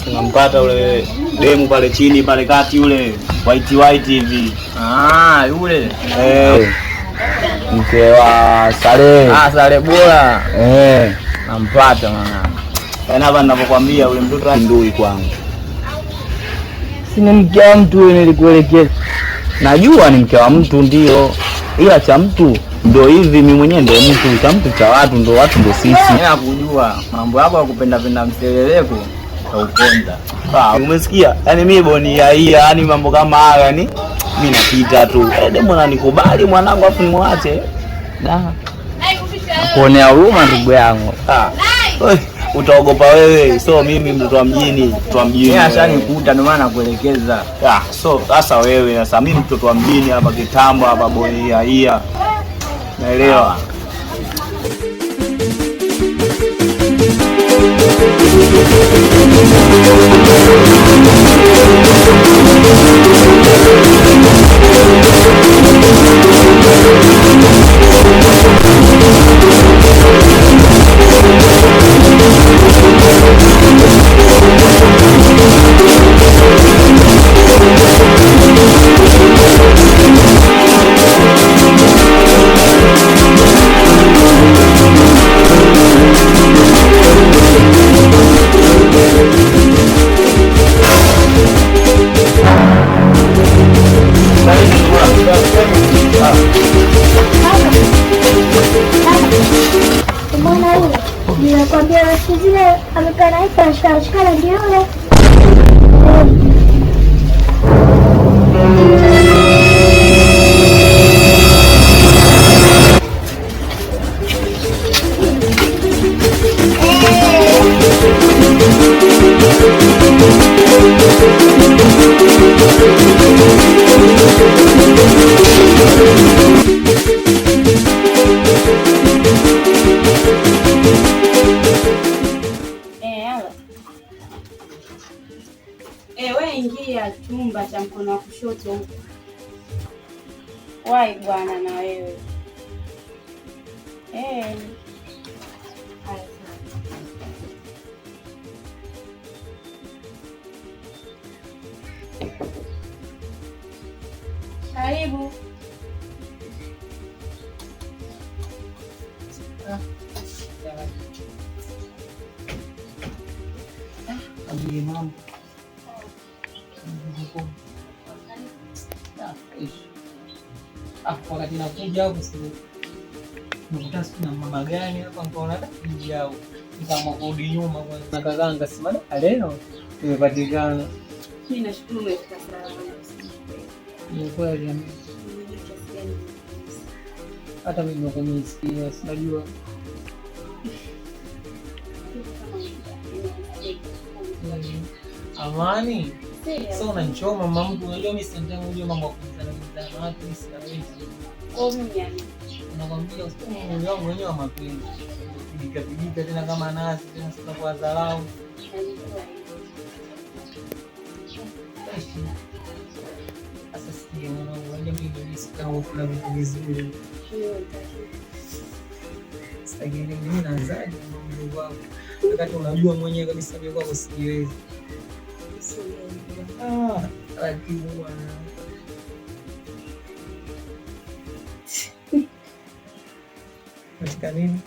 Tunampata ule demu pale chini pale kati ule white hivi. Yule. Mke wa Sale. Sale bora. Nampata mwanangu. Yaani hapa ninapokuambia ule mtoto ndui kwangu. Si ni mke wa mtu nilikuelekeza. Najua ni mke wa mtu ndio. Ila cha mtu ndio hivi, mimi mwenyewe ndio mtu, cha mtu cha watu ndio sisi. Mimi nakujua mambo yako ya kupenda mseleleko ukonda. Umesikia? Yaani mimi boni ya hii, yaani mambo kama haya, yaani mimi napita tu. Demu ananikubali mwanangu afu nimwache. Kuonea huruma ndugu yangu. Utaogopa wewe, so mimi mtoto wa mjini, Mimi ashanikuta ndio maana nakuelekeza. So sasa wewe sasa mimi mtoto wa mjini hapa kitambo hapa boni ya hii. Naelewa. Ninakwambia siku zile amekaa naye ashikana ndio yule. Wewe ingia chumba cha mkono wa kushoto huko. Wai bwana na wewe. Karibu. Mambo. Wakati nakuja hapo sasa nakuta na mama gani hapa nikaona ndio yao kama kurudi nyuma kwa na kaganga simama leo imepatikana. Mimi nashukuru umefika salama. Ni kweli hata mimi nakumisikia sinajua. Amani. So unanichoma mama mtu, unajua mimi sasa unajua mambo ya kuzana watu mimi siwezi. Mimi Nakwambia usiku wangu mwenyewe wa mapenzi. Pigika tena kama nasi tena sasa kwa dharau. Sasa sikia mwanangu, wende mimi nisikao kuna vitu vizuri. Sasa mimi naanzaje mambo yangu? Wakati unajua mwenyewe kabisa mimi kwako siwezi. taratibu bwana. Katika nini?